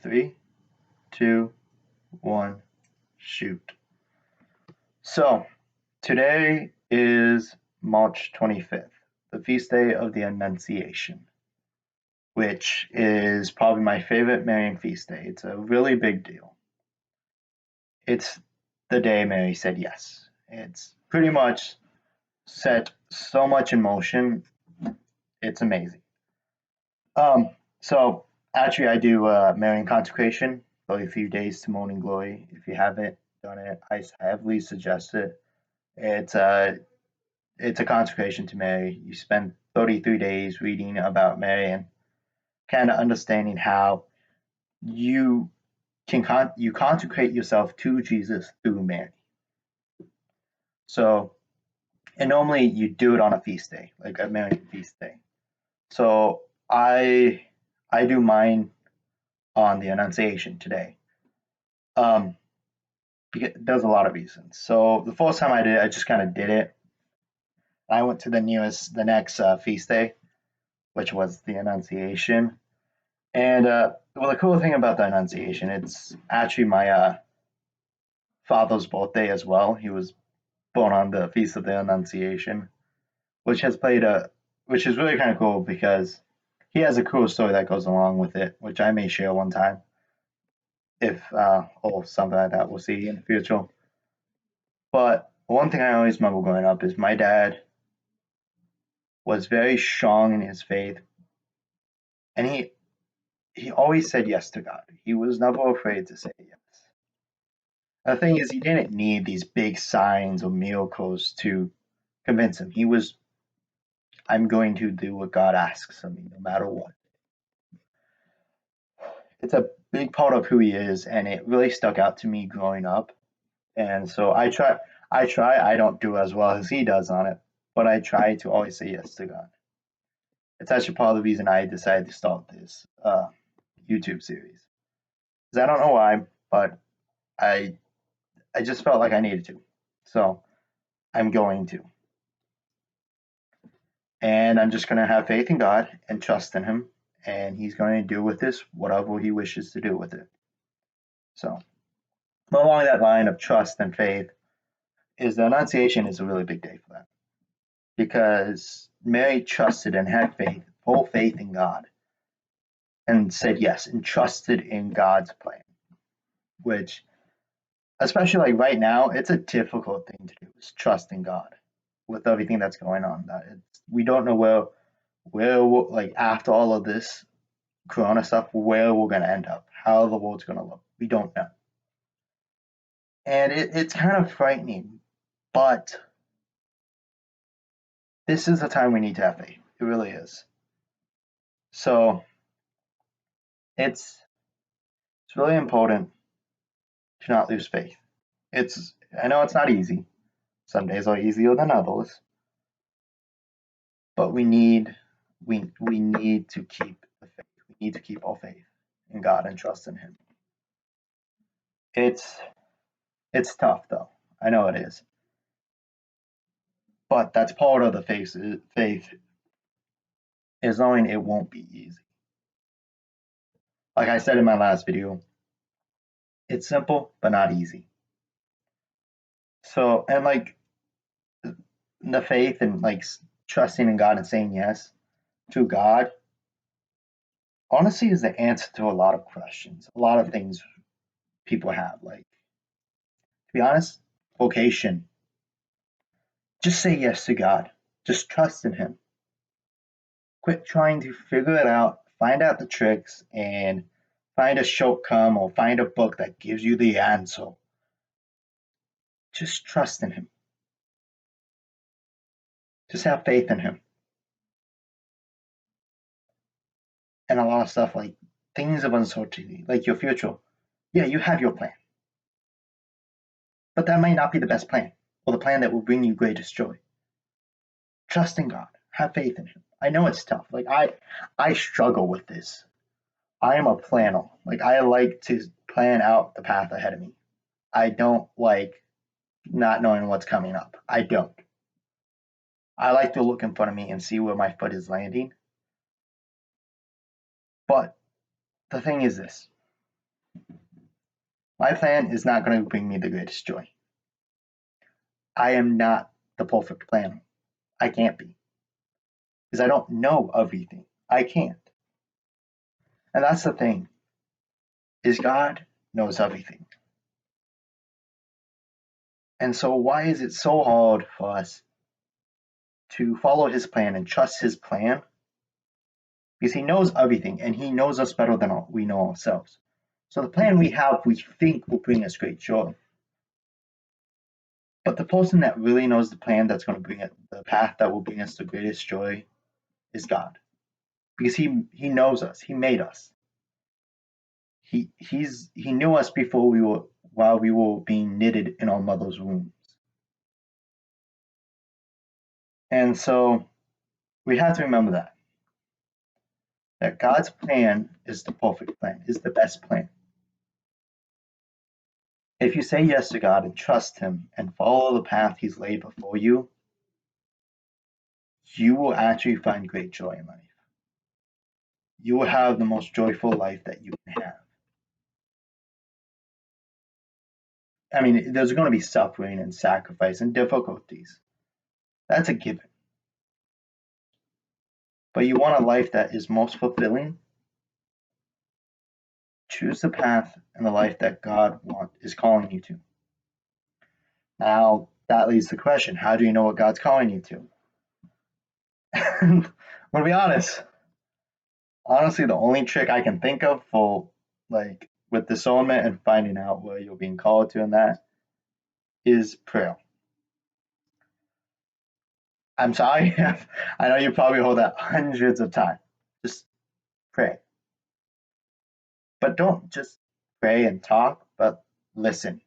Three, two, one, shoot. So, today is March 25th, the feast day of the Annunciation, which is probably my favorite Marian feast day. It's a really big deal. It's the day Mary said yes. It's pretty much set so much in motion. It's amazing. Um, so actually, I do Marian consecration, 33 days to morning glory. If you haven't done it, I heavily suggest it. It's a it's a consecration to Mary. You spend 33 days reading about Mary and kind of understanding how you you consecrate yourself to Jesus through Mary. So, and normally you do it on a feast day, like a Marian feast day. So I do mine on the Annunciation today. Um, there's a lot of reasons. So the first time I did it, I just kind of did it. I went to the next feast day, which was the Annunciation. And well, the cool thing about the Annunciation, it's actually my father's birthday as well. He was born on the Feast of the Annunciation, which has played a, which is really kind of cool because he has a cool story that goes along with it, which I may share one time if or something like that. We'll see in the future. But one thing I always remember growing up is my dad was very strong in his faith, and he always said yes to God. He was never afraid to say yes. The thing is, he didn't need these big signs or miracles to convince him. He was, I'm going to do what God asks of me, no matter what. It's a big part of who he is, and it really stuck out to me growing up. And so I don't do as well as he does on it, but I try to always say yes to God. It's actually part of the reason I decided to start this YouTube series. 'Cause I don't know why, but I I just felt like I needed to. So I'm going to. And I'm just going to have faith in God and trust in Him, and He's going to do with this whatever He wishes to do with it. So, along that line of trust and faith, is the Annunciation is a really big day for that because Mary trusted and had faith, full faith in God, and said yes and trusted in God's plan, which, especially like right now, it's a difficult thing to do is trust in God with everything that's going on. We don't know like after all of this Corona stuff, where we're going to end up, how the world's going to look. We don't know. And it's kind of frightening, but this is the time we need to have faith. It really is. So it's really important to not lose faith. I know it's not easy. Some days are easier than others, but we need to keep the faith. We need to keep our faith in God and trust in Him. It's it's tough though. I know it is. But that's part of the faith is knowing it won't be easy. Like I said in my last video, it's simple but not easy. So and like the faith and like trusting in God and saying yes to God honestly is the answer to a lot of questions, a lot of things people have. Like to be honest, vocation. Just say yes to God. Just trust in Him. Quit trying to figure it out, find out the tricks, and find a shortcome or find a book that gives you the answer. Just trust in Him. Just have faith in Him. And a lot of stuff like things of uncertainty, like your future. Yeah, you have your plan. But that might not be the best plan or the plan that will bring you greatest joy. Trust in God. Have faith in Him. I know it's tough. Like I struggle with this. I am a planner. Like I like to plan out the path ahead of me. I don't like not knowing what's coming up. I don't. I like to look in front of me and see where my foot is landing. But the thing is this. My plan is not going to bring me the greatest joy. I am not the perfect planner. I can't be because I don't know everything. I can't. And that's the thing is God knows everything. And so why is it so hard for us to follow his plan and trust his plan? Because he knows everything and he knows us better than we know ourselves. So the plan we have, we think will bring us great joy. But the person that really knows the plan that's going to bring it, the path that will bring us the greatest joy is God. Because he knows us. He made us. He knew us before while we were being knitted in our mother's wombs. And so we have to remember that God's plan is the perfect plan, is the best plan. If you say yes to God and trust him and follow the path he's laid before you, you will actually find great joy in life. You will have the most joyful life that you can have. I mean, there's going to be suffering and sacrifice and difficulties. That's a given. But you want a life that is most fulfilling? Choose the path and the life that God is calling you to. Now, that leads to the question, how do you know what God's calling you to? I'm going to be honest. Honestly, the only trick I can think of for like with discernment and finding out where you're being called to in that is prayer. I'm sorry. I know you probably heard that hundreds of times. Just pray. But don't just pray and talk, but listen.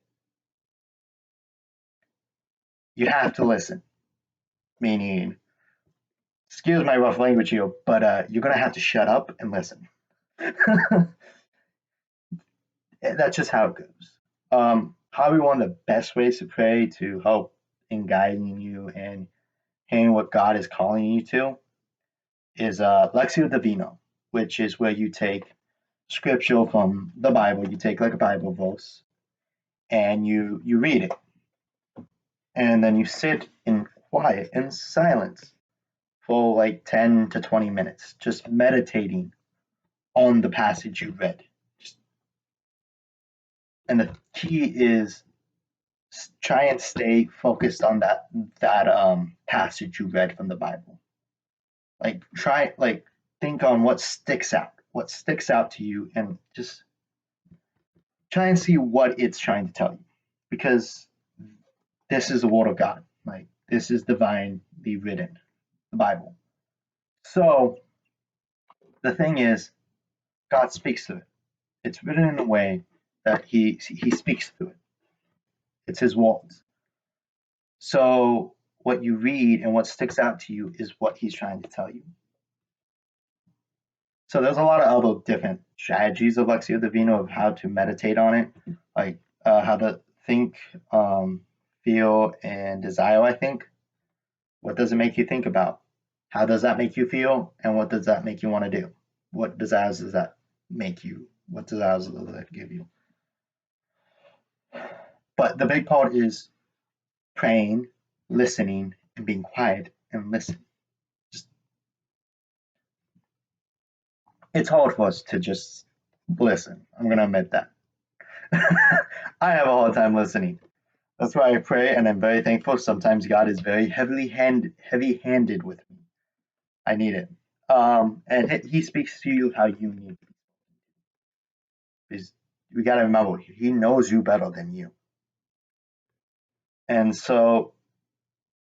You have to listen. Meaning, excuse my rough language here, but you're going to have to shut up and listen. That's just how it goes. Probably one of the best ways to pray to help in guiding you and hearing what God is calling you to is Lectio Divina, which is where you take scripture from the Bible. You take like a Bible verse and you read it, and then you sit in quiet and silence for like 10 to 20 minutes, just meditating on the passage you read. And the key is try and stay focused on that passage you read from the Bible. Like try like think on what sticks out to you, and just try and see what it's trying to tell you, because this is the word of God. Like this is divinely written, the Bible. So the thing is, God speaks to it. It's written in a way that he speaks to it. It's his words. So what you read and what sticks out to you is what he's trying to tell you. So there's a lot of other different strategies of Lectio Divina of how to meditate on it, like how to think, feel, and desire. I think. What does it make you think about? How does that make you feel? And what does that make you want to do? What desires does that make you? What desires does that give you? But the big part is praying, listening, and being quiet and listen. Just, it's hard for us to just listen. I'm going to admit that. I have a hard time listening. That's why I pray, and I'm very thankful. Sometimes God is very heavy-handed with me. I need it, and He speaks to you how you need. Because we got to remember, He knows you better than you, and so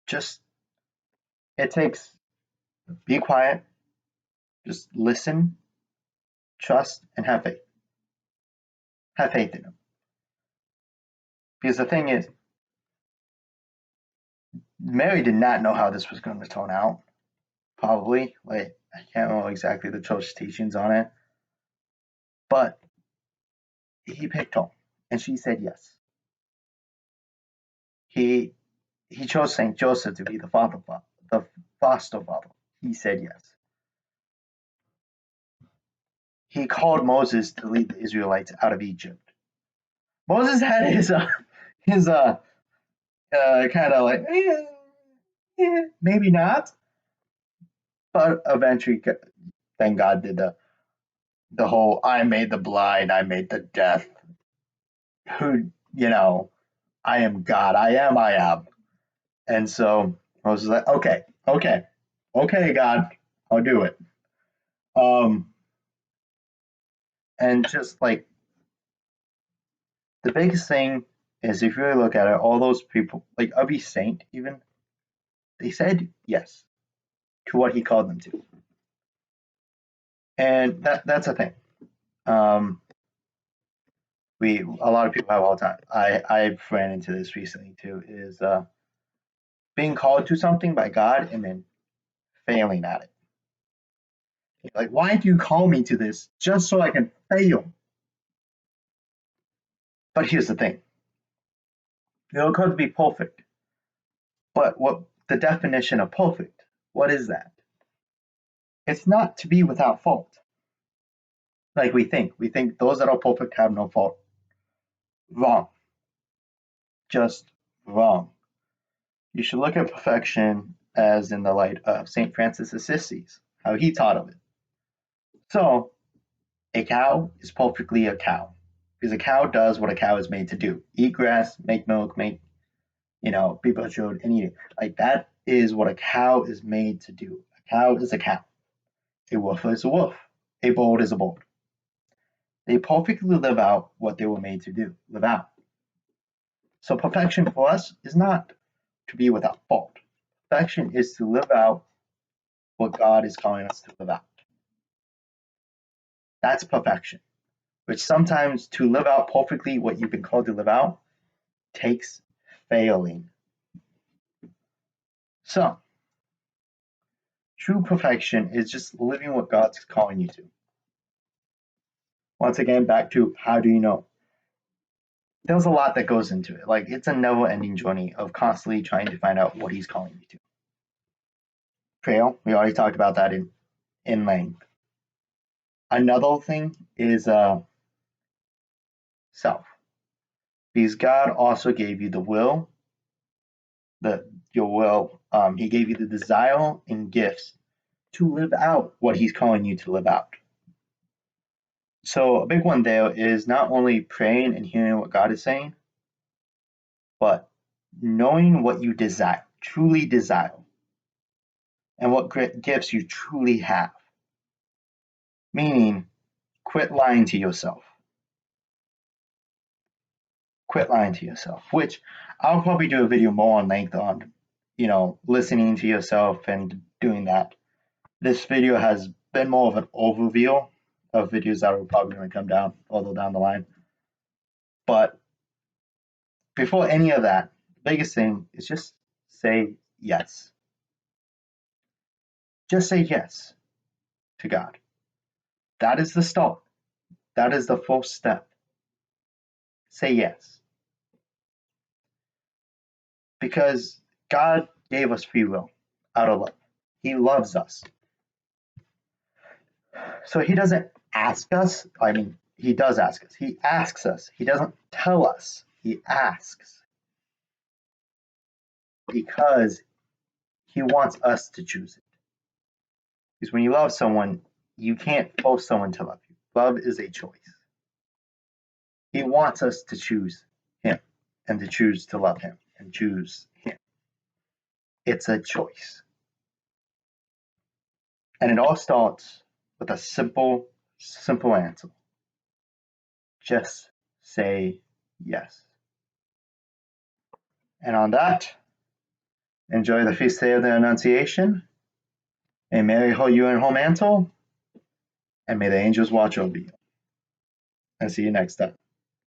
just it takes be quiet, just listen, trust, and have faith. Have faith in Him, because the thing is, Mary did not know how this was going to turn out. Probably, like I can't remember exactly the church teachings on it, but He picked her, and she said yes. He he chose Saint Joseph to be the the foster father. He said yes. he called Moses to lead the Israelites out of Egypt. Moses had his kind of like, maybe not, but eventually, then God did the whole I made the blind, I made the deaf. Who, I am God, I am. And so Moses was like, okay, God, I'll do it. And just like the biggest thing is if you really look at it, all those people, like every saint even, they said yes to what he called them to. And that's a thing. A lot of people have all the time. I've ran into this recently too, is being called to something by God and then failing at it. Like, why do you call me to this just so I can fail? But here's the thing. You're called to be perfect. But what the definition of perfect, what is that? It's not to be without fault. Like we think. We think those that are perfect have no fault. Wrong. Just wrong. You should look at perfection as in the light of St. Francis Assisi, how he taught of it. So, a cow is perfectly a cow because a cow does what a cow is made to do: eat grass, make milk, be butchered and eat it. Like that is what a cow is made to do. A cow is a cow. A wolf is a wolf. A bird is a bird. They perfectly live out what they were made to do, live out. So perfection for us is not to be without fault. Perfection is to live out what God is calling us to live out. That's perfection, which sometimes to live out perfectly what you've been called to live out takes failing. So, true perfection is just living what God's calling you to. Once again, back to how do you know? There's a lot that goes into it. Like, it's a never ending journey of constantly trying to find out what He's calling you to. Prayer, we already talked about that in length. Another thing is self. Because God also gave you the will, your will. He gave you the desire and gifts to live out what He's calling you to live out. So a big one there is not only praying and hearing what God is saying, but knowing what you desire, truly desire, and what gifts you truly have. Meaning, quit lying to yourself. Quit lying to yourself, which I'll probably do a video more on length on, listening to yourself and doing that. This video has been more of an overview of videos that are probably going to come down, although down the line. But before any of that, the biggest thing is just say yes. Just say yes to God. That is the start. That is the first step. Say yes. Because God gave us free will out of love. He loves us. So He doesn't ask us. I mean, He does ask us. He asks us. He doesn't tell us. He asks. Because He wants us to choose it. Because when you love someone, you can't force someone to love you. Love is a choice. He wants us to choose Him and to choose to love Him and choose Him. It's a choice. And it all starts with a simple answer. Just say yes. And on that, enjoy the feast day of the Annunciation. May Mary hold you in her mantle, and may the angels watch over you. And see you next time.